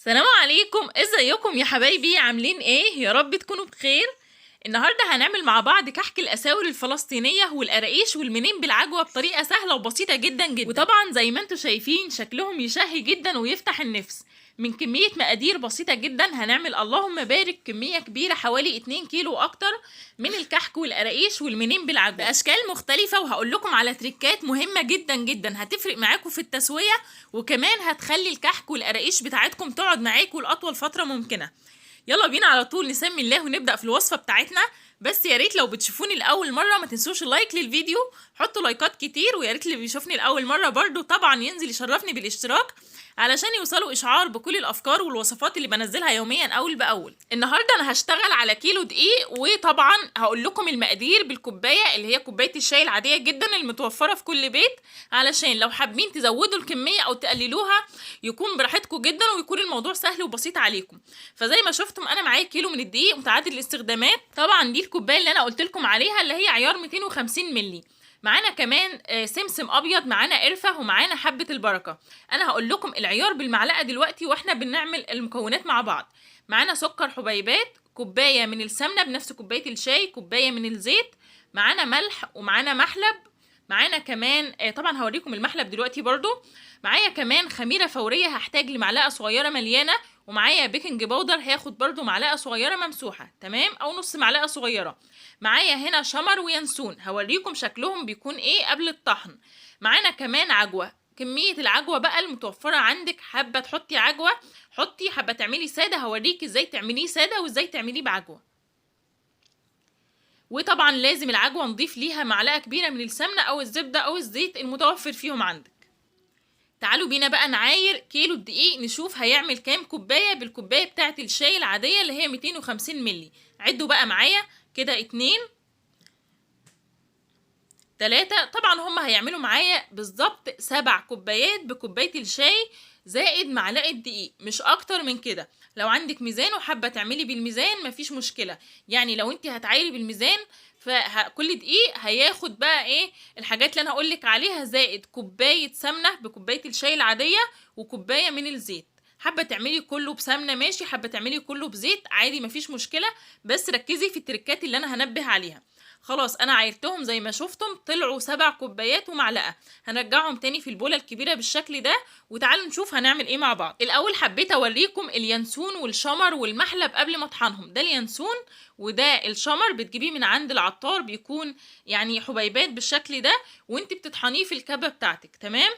السلام عليكم، ازيكم يا حبايبي؟ عاملين ايه؟ يا رب تكونوا بخير. النهارده هنعمل مع بعض كحك الاساور الفلسطينيه والقراقيش والمنين بالعجوه بطريقه سهله وبسيطه جدا جدا. وطبعا زي ما انتم شايفين شكلهم يشهي جدا ويفتح النفس. من كميه مقادير بسيطه جدا هنعمل اللهم بارك كميه كبيره حوالي 2 كيلو واكتر من الكحك والقراقيش والمنين بالعجوه باشكال مختلفه، وهقول لكم على تريكات مهمه جدا جدا هتفرق معاكم في التسويه، وكمان هتخلي الكحك والقراقيش بتاعتكم تقعد معاكم لاطول فتره ممكنه. يلا بينا على طول نسمي الله ونبدأ في الوصفة بتاعتنا. بس يا ريت لو بتشوفوني لأول مرة ما تنسوش اللايك للفيديو، حطوا لايكات كتير، ويا ريت اللي بيشوفني لأول مرة برضو طبعا ينزل يشرفني بالاشتراك علشان يوصلوا إشعار بكل الأفكار والوصفات اللي بنزلها يوميا أول بأول. النهاردة أنا هشتغل على كيلو دقيق، وطبعا هقول لكم المقادير بالكوباية اللي هي كوباية الشاي العادية جدا المتوفرة في كل بيت، علشان لو حابين تزودوا الكمية أو تقللوها يكون براحتكم جدا ويكون الموضوع سهل وبسيط عليكم. فزي ما شفتم أنا معايا كيلو من الدقيق متعدد الاستخدامات. طبعا دي الكوباية اللي أنا قلت لكم عليها اللي هي عيار 250 مللي. معانا كمان سمسم ابيض، معانا قرفه، ومعانا حبه البركه. انا هقول لكم العيار بالمعلقه دلوقتي واحنا بنعمل المكونات مع بعض. معانا سكر حبيبات، كوبايه من السمنه بنفس كوبايه الشاي، كوبايه من الزيت، معانا ملح، ومعانا محلب. معانا كمان طبعا هوريكم المحلب دلوقتي برضو. معايا كمان خميره فوريه هحتاج لمعلقه صغيره مليانه، ومعايا بيكنج باودر هاخد برضو معلقه صغيره ممسوحه تمام، او نص معلقه صغيره. معايا هنا شمر وينسون هوريكم شكلهم بيكون ايه قبل الطحن. معانا كمان عجوه، كميه العجوه بقى المتوفره عندك، حابه تحطي عجوه حطي، حابه تعملي ساده هوريك ازاي تعمليه ساده وازاي تعمليه بعجوه. وطبعا لازم العجوه نضيف ليها معلقه كبيره من السمنه او الزبده او الزيت المتوفر فيهم عندك. تعالوا بينا بقى نعاير كيلو الدقيق نشوف هيعمل كام كوبايه بالكوبايه بتاعه الشاي العاديه اللي هي 250 مللي. عدوا بقى معايا كده 2 3، طبعا هم هيعملوا معايا بالظبط 7 كوبايات بكوبايه الشاي زائد معلقه دقيق، مش اكتر من كده. لو عندك ميزان وحابه تعملي بالميزان مفيش مشكله، يعني لو انت هتعايري بالميزان فكل دقيق هياخد بقى ايه الحاجات اللي انا هقولك عليها، زائد كوبايه سمنه بكوبايه الشاي العاديه وكوبايه من الزيت. حابه تعملي كله بسمنه ماشي، حابه تعملي كله بزيت عادي مفيش مشكله، بس ركزي في التركات اللي انا هنبه عليها. خلاص انا عايرتهم زي ما شفتم طلعوا 7 كوبايات ومعلقه. هنرجعهم تاني في البوله الكبيره بالشكل ده، وتعالوا نشوف هنعمل ايه مع بعض. الاول حبيت اوريكم اليانسون والشمر والمحلب قبل ما اطحنهم. ده اليانسون وده الشمر، بتجيبيه من عند العطار، بيكون يعني حبيبات بالشكل ده، وانت بتطحنيه في الكبه بتاعتك تمام.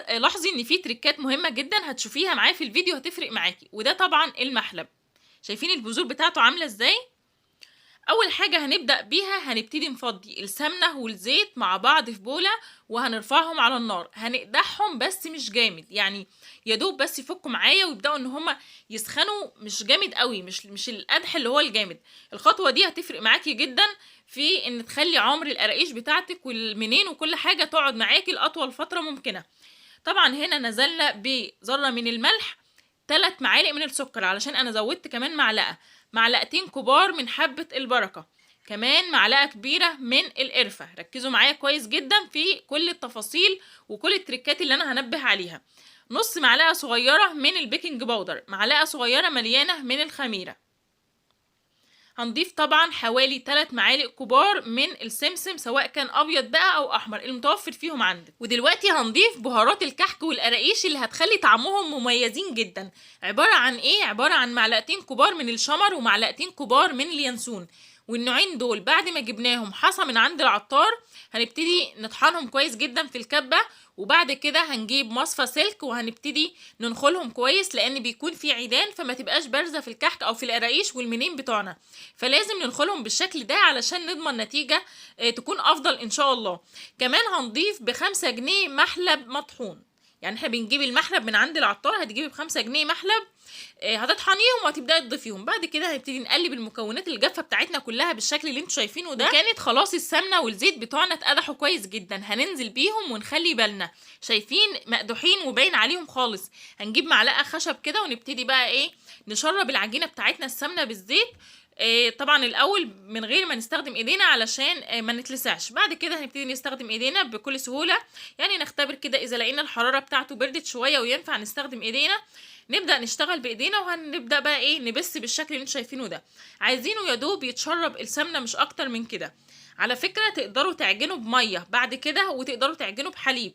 لاحظي ان في تريكات مهمه جدا هتشوفيها معايا في الفيديو هتفرق معاكي. وده طبعا المحلب، شايفين البذور بتاعته عامله ازاي؟ اول حاجه هنبدا بيها هنبتدي نفضي السمنه والزيت مع بعض في بوله، وهنرفعهم على النار. هنقدحهم بس مش جامد، يعني يا دوب بس يفكوا معايا ويبداوا ان هما يسخنوا، مش جامد قوي، مش القدح اللي هو الجامد. الخطوه دي هتفرق معاكي جدا في ان تخلي عمر القراقيش بتاعتك والمنين وكل حاجه تقعد معاكي لاطول فتره ممكنه. طبعا هنا نزلنا بذره من الملح، 3 معالق من السكر علشان انا زودت كمان معلقه، معلقتين كبار من حبة البركة، كمان معلقة كبيرة من القرفة. ركزوا معايا كويس جدا في كل التفاصيل وكل التركات اللي انا هنبه عليها. نص معلقة صغيرة من البيكنج باودر، معلقة صغيرة مليانة من الخميرة. هنضيف طبعا حوالي 3 معالق كبار من السمسم، سواء كان ابيض بقى او احمر المتوفر فيهم عندك. ودلوقتي هنضيف بهارات الكحك والقراقيش اللي هتخلي طعمهم مميزين جدا. عبارة عن ايه؟ عبارة عن معلقتين كبار من الشمر ومعلقتين كبار من اليانسون. والنوعين دول بعد ما جبناهم حصى من عند العطار هنبتدي نطحنهم كويس جدا في الكبة، وبعد كده هنجيب مصفى سلك وهنبتدي ننخلهم كويس، لان بيكون في عيدان فما تبقاش بارزة في الكحك او في القراقيش والمنين بتوعنا، فلازم ننخلهم بالشكل ده علشان نضمن نتيجة تكون افضل ان شاء الله. كمان هنضيف ب5 جنيه محلب مطحون، يعني احنا بنجيب المحلب من عند العطار، هتجيبي ب5 جنيه محلب هتطحنيهم وهتبداي تضيفيهم. بعد كده هنبتدي نقلب المكونات الجافه بتاعتنا كلها بالشكل اللي انتوا شايفينه ده. وكانت خلاص السمنه والزيت بتوعنا اتقدحوا كويس جدا، هننزل بيهم ونخلي بالنا، شايفين مقدوحين وباين عليهم خالص. هنجيب معلقه خشب كده ونبتدي بقى ايه نشرب العجينه بتاعتنا السمنه بالزيت طبعا الاول من غير ما نستخدم ايدينا علشان ما نتلسعش. بعد كده هنبتدي نستخدم ايدينا بكل سهوله، يعني نختبر كده اذا لقينا الحراره بتاعته بردت شويه وينفع نستخدم ايدينا نبدا نشتغل بايدينا، وهنبدا بقى ايه نبس بالشكل اللي انتوا شايفينه ده. عايزينه يا دوب يتشرب السمنه مش اكتر من كده. على فكره تقدروا تعجنوا بميه بعد كده وتقدروا تعجنوا بحليب.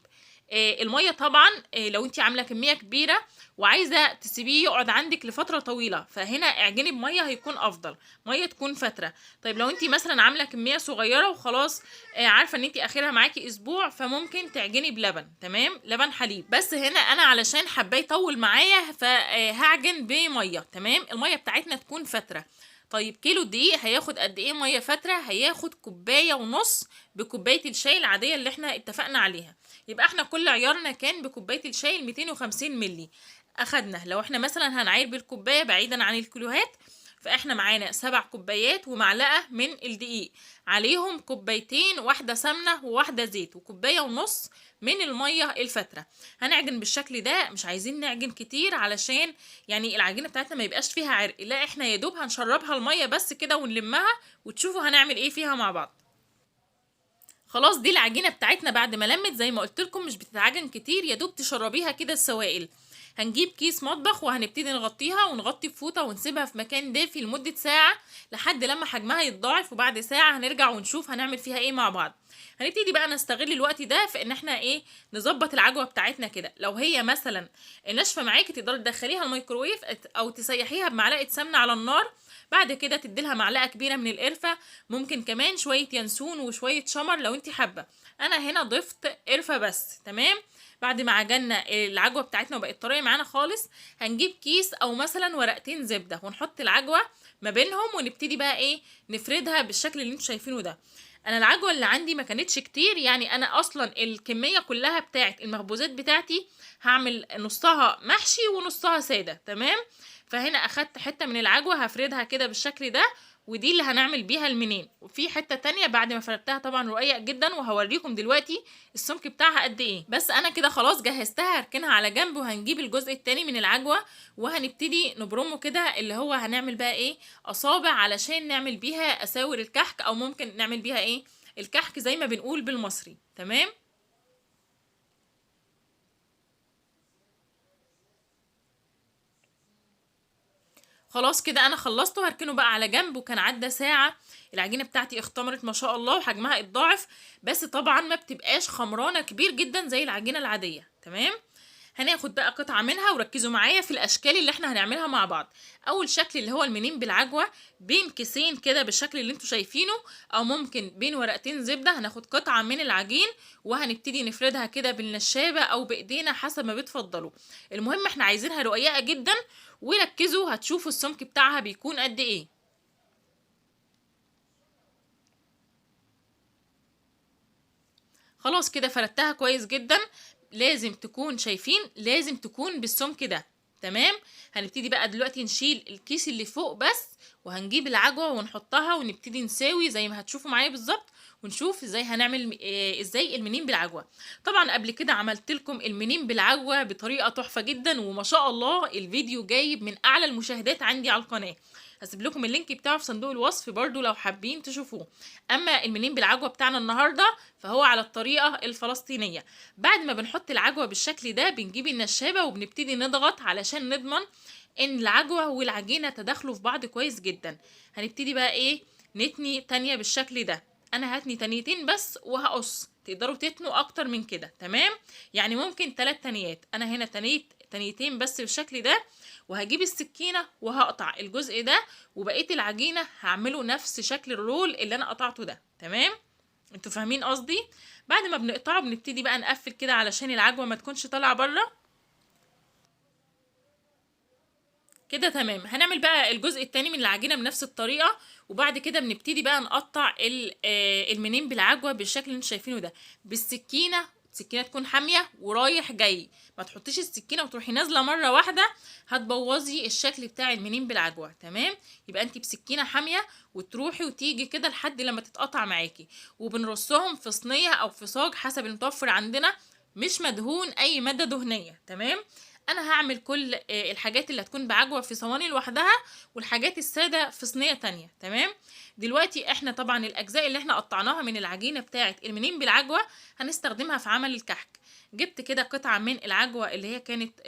الميه طبعا لو انت عامله كميه كبيره وعايزه تسيبيه يقعد عندك لفتره طويله، فهنا اعجني بميه هيكون افضل، ميه تكون فتره. طيب لو انت مثلا عامله كميه صغيره وخلاص عارفه ان انت اخرها معاكي اسبوع، فممكن تعجني بلبن، تمام، لبن حليب. بس هنا انا علشان حابه يطول معايا فهعجن بميه، تمام، الميه بتاعتنا تكون فتره. طيب كيلو دقيق هياخد قد ايه ميه فتره؟ هياخد كوبايه ونص بكوبايه الشاي العاديه اللي احنا اتفقنا عليها. يبقى احنا كل عيارنا كان بكوبايه الشاي ال 250 مللي. اخدنا لو احنا مثلا هنعاير بالكوبايه بعيدا عن الكيلوهات، فاحنا معانا 7 كوبايات ومعلقه من الدقيق، عليهم كوبايتين، واحده سمنه وواحده زيت، وكوبايه ونص من الميه الفتره. هنعجن بالشكل ده، مش عايزين نعجن كتير علشان يعني العجينه بتاعتنا ما يبقاش فيها عرق، لا احنا يا دوب هنشربها الميه بس كده ونلمها وتشوفوا هنعمل ايه فيها مع بعض. خلاص دي العجينه بتاعتنا بعد ما لمت زي ما قلت لكم، مش بتتعجن كتير، يا دوب تشربيها كده السوائل. هنجيب كيس مطبخ وهنبتدي نغطيها ونغطي بفوطه ونسيبها في مكان دافي لمده ساعه لحد لما حجمها يتضاعف، وبعد ساعه هنرجع ونشوف هنعمل فيها ايه مع بعض. هنبتدي بقى نستغل الوقت ده في ان احنا ايه نظبط العجوه بتاعتنا كده. لو هي مثلا ناشفه معاكي تقدري تدخليها الميكروويف او تسيحيها بمعلقه سمنه على النار، بعد كده تديلها معلقه كبيره من القرفه، ممكن كمان شويه ينسون وشويه شمر لو انت حابه. انا هنا ضفت قرفه بس، تمام. بعد ما عجنا العجوه بتاعتنا وبقت طريه معانا خالص، هنجيب كيس او مثلا ورقتين زبده ونحط العجوه ما بينهم ونبتدي بقى ايه نفردها بالشكل اللي انتوا شايفينه ده. انا العجوه اللي عندي ما كانتش كتير، يعني انا اصلا الكميه كلها بتاعت المخبوزات بتاعتي هعمل نصها محشي ونصها ساده، تمام. فهنا اخدت حته من العجوه هفردها كده بالشكل ده، ودي اللي هنعمل بيها المنين. وفي حته تانية بعد ما فردتها طبعا رقيق جدا، وهوريكم دلوقتي السمك بتاعها قد ايه. بس انا كده خلاص جهزتها، هركنها على جنب، وهنجيب الجزء التاني من العجوه وهنبتدي نبرمه كده، اللي هو هنعمل بقى ايه اصابع علشان نعمل بيها اساور الكحك، او ممكن نعمل بيها ايه الكحك زي ما بنقول بالمصري، تمام. خلاص كده انا خلصته، هركنه بقى على جنب. وكان عدى ساعة العجينة بتاعتي اختمرت ما شاء الله وحجمها اتضاعف، بس طبعا ما بتبقاش خمرانة كبير جدا زي العجينة العادية، تمام. هناخد بقى قطعة منها، وركزوا معايا في الاشكال اللي احنا هنعملها مع بعض. اول شكل اللي هو المنين بالعجوة بين كيسين كده بالشكل اللي انتوا شايفينه، او ممكن بين ورقتين زبدة. هناخد قطعة من العجين وهنبتدي نفردها كده بالنشابة او بايدينا حسب ما بتفضلوا. المهم احنا عايزينها رقيقة جدا، وركزوا هتشوفوا السمك بتاعها بيكون قد ايه. خلاص كده فردتها كويس جدا، لازم تكون شايفين لازم تكون بالسمك ده، تمام. هنبتدي بقى دلوقتي نشيل الكيس اللي فوق بس، وهنجيب العجوه ونحطها ونبتدي نساوي زي ما هتشوفوا معايا بالظبط، ونشوف ازاي هنعمل ازاي المنين بالعجوه. طبعا قبل كده عملت لكم المنين بالعجوه بطريقه تحفه جدا، وما شاء الله الفيديو جايب من اعلى المشاهدات عندي على القناه. هسيب لكم اللينك بتاعه في صندوق الوصف برضو لو حابين تشوفوه. اما المنين بالعجوه بتاعنا النهارده فهو على الطريقه الفلسطينيه. بعد ما بنحط العجوه بالشكل ده بنجيب النشابه وبنبتدي نضغط علشان نضمن ان العجوه والعجينه تداخلوا في بعض كويس جدا. هنبتدي بقى ايه نتني تانية بالشكل ده. انا هتني تانيتين بس وهقص، تقدروا تتنوا اكتر من كده، تمام. يعني ممكن 3 تنيات، انا هنا تنيت تنيتين بس بالشكل ده، وهجيب السكينة وهقطع الجزء ده، وبقية العجينة هعمله نفس شكل الرول اللي انا قطعته ده، تمام. انتوا فاهمين قصدي؟ بعد ما بنقطعه بنبتدي بقى نقفل كده علشان العجوة ما تكونش طالعة بره كده، تمام. هنعمل بقى الجزء التاني من العجينة بنفس الطريقة، وبعد كده بنبتدي بقى نقطع المنين بالعجوة بالشكل اللي انتوا شايفينه ده بالسكينة. السكينة تكون حامية ورايح جاي، ما تحطيش السكينة وتروحي نازلة مرة واحدة، هتبوظي الشكل بتاع المنين بالعجوة، تمام. يبقى انتي بسكينة حامية وتروحي وتيجي كده لحد لما تتقطع معاكي، وبنرصهم في صينية او في صاج حسب المتوفر عندنا، مش مدهون اي مادة دهنية، تمام. انا هعمل كل الحاجات اللي هتكون بعجوه في صواني لوحدها، والحاجات الساده في صينيه تانية. تمام. دلوقتي احنا طبعا الاجزاء اللي احنا قطعناها من العجينه بتاعه المنين بالعجوه هنستخدمها في عمل الكحك. جبت كده قطعه من العجوه اللي هي كانت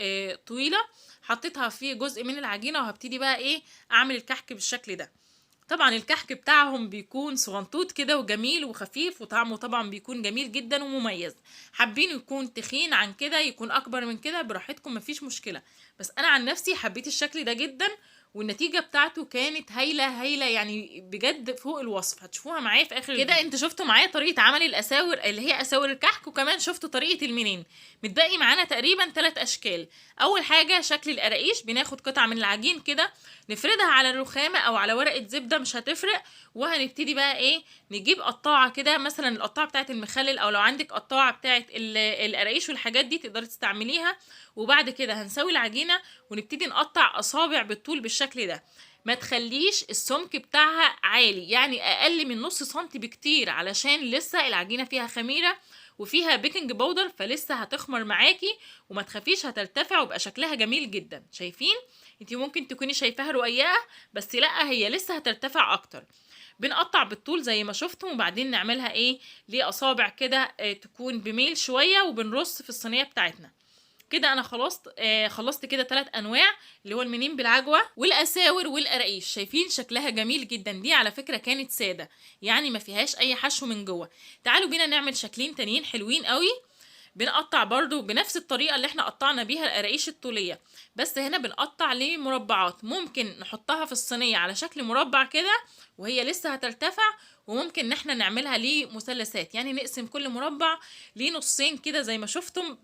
طويله، حطيتها في جزء من العجينه، وهبتدي بقى ايه اعمل الكحك بالشكل ده. طبعا الكحك بتاعهم بيكون صغنطوط كده وجميل وخفيف، وطعمه طبعا بيكون جميل جدا ومميز. حابين يكون تخين عن كده، يكون اكبر من كده، براحتكم مفيش مشكلة. بس انا عن نفسي حبيت الشكل ده جدا، والنتيجة بتاعته كانت هايلة يعني بجد فوق الوصف. هتشوفوها معايا في اخر كده. انتوا شفتوا معايا طريقة عمل الاساور اللي هي اساور الكحك، وكمان شفتوا طريقة المنين. متبقي معانا تقريبا 3 اشكال. اول حاجة شكل القراقيش، بناخد قطعة من العجين كده نفردها على الرخامة او على ورقة زبدة، مش هتفرق. وهنبتدي بقى ايه نجيب قطاعة كده، مثلا القطاعة بتاعت المخلل، او لو عندك قطاعة بتاعت القراقيش والحاجات دي تقدري تستعمليها. وبعد كده هنسوي العجينة ونبتدي نقطع اصابع بالطول بالشكل ده. ما تخليش السمك بتاعها عالي، يعني اقل من نص سنتي بكتير، علشان لسه العجينة فيها خميرة وفيها بيكنج باودر، فلسه هتخمر معاكي. وما تخافيش هترتفع ويبقى شكلها جميل جدا. شايفين؟ انتي ممكن تكوني شايفاها رقيقة، بس لا، هي لسه هترتفع اكتر. بنقطع بالطول زي ما شفتم، وبعدين نعملها ايه ليه اصابع كده تكون بميل شوية، وبنرص في الصينية بتاعتنا كده. انا خلصت كده 3 انواع، اللي هو المنين بالعجوه والاساور والقراقيش. شايفين شكلها جميل جدا. دي على فكره كانت ساده، يعني ما فيهاش اي حشو من جوه. تعالوا بينا نعمل شكلين تانيين حلوين قوي. بنقطع برضو بنفس الطريقة اللي احنا قطعنا بيها القراقيش الطولية، بس هنا بنقطع لمربعات. ممكن نحطها في الصينية على شكل مربع كده وهي لسه هترتفع، وممكن ان احنا نعملها لمثلثات، يعني نقسم كل مربع لنصين كده زي ما شفتم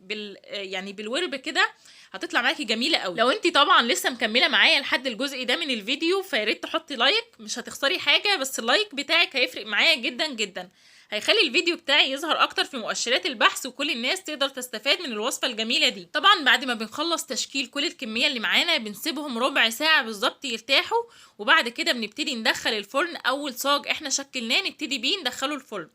يعني بالورب كده. هتطلع معاكي جميله قوي. لو انت طبعا لسه مكمله معايا لحد الجزء ده من الفيديو، فياريت تحطي لايك، مش هتخسري حاجه، بس اللايك بتاعك هيفرق معايا جدا جدا. هيخلي الفيديو بتاعي يظهر اكتر في مؤشرات البحث، وكل الناس تقدر تستفاد من الوصفه الجميله دي. طبعا بعد ما بنخلص تشكيل كل الكميه اللي معانا بنسيبهم ربع ساعه بالظبط يرتاحوا، وبعد كده بنبتدي ندخل الفرن. اول صاج احنا شكلناه نبتدي بيه ندخله الفرن.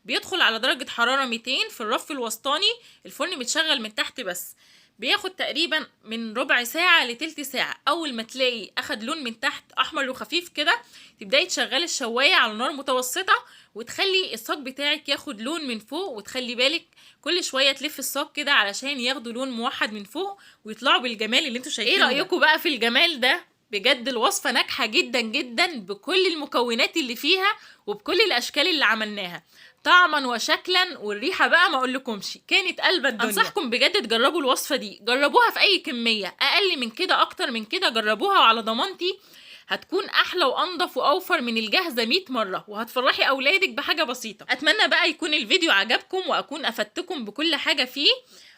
بيدخل على درجه حراره 200 في الرف الوسطاني. الفرن متشغل من تحت بس. بياخد تقريبا من ربع ساعة لتلت ساعة. أول ما تلاقي أخد لون من تحت أحمر وخفيف كده، تبدأي تشغلي الشواية على نار متوسطة، وتخلي الصاج بتاعك ياخد لون من فوق. وتخلي بالك كل شوية تلف الصاج كده علشان ياخدوا لون موحد من فوق ويطلعوا بالجمال اللي انتوا شايفينه. ايه رأيكم بقى في الجمال ده؟ بجد الوصفة ناجحة جدا جدا بكل المكونات اللي فيها وبكل الأشكال اللي عملناها، طعما وشكلا، والريحه بقى ما اقولكمش كانت قلب الدنيا. انصحكم بجد تجربوا الوصفه دي، جربوها في اي كميه، اقل من كده اكتر من كده جربوها، وعلى ضمانتي هتكون احلى وانضف واوفر من الجاهزه 100 مره، وهتفرحي اولادك بحاجه بسيطه. اتمنى بقى يكون الفيديو عجبكم واكون افدتكم بكل حاجه فيه.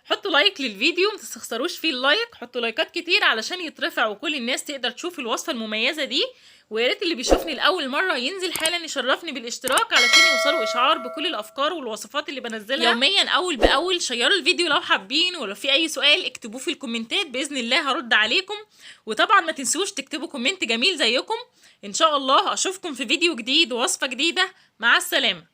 حطوا لايك للفيديو، ما تستخسروش فيه اللايك، حطوا لايكات كتير علشان يترفع وكل الناس تقدر تشوف الوصفه المميزه دي. ويا ريت اللي بيشوفني لاول مره ينزل حالا يشرفني بالاشتراك علشان يوصلوا اشعار بكل الافكار والوصفات اللي بنزلها يوميا اول باول. شيروا الفيديو لو حابين، ولو في اي سؤال اكتبوه في الكومنتات، باذن الله هرد عليكم. وطبعا ما تنسوش تكتبوا كومنت جميل زيكم. ان شاء الله اشوفكم في فيديو جديد ووصفه جديده. مع السلامه.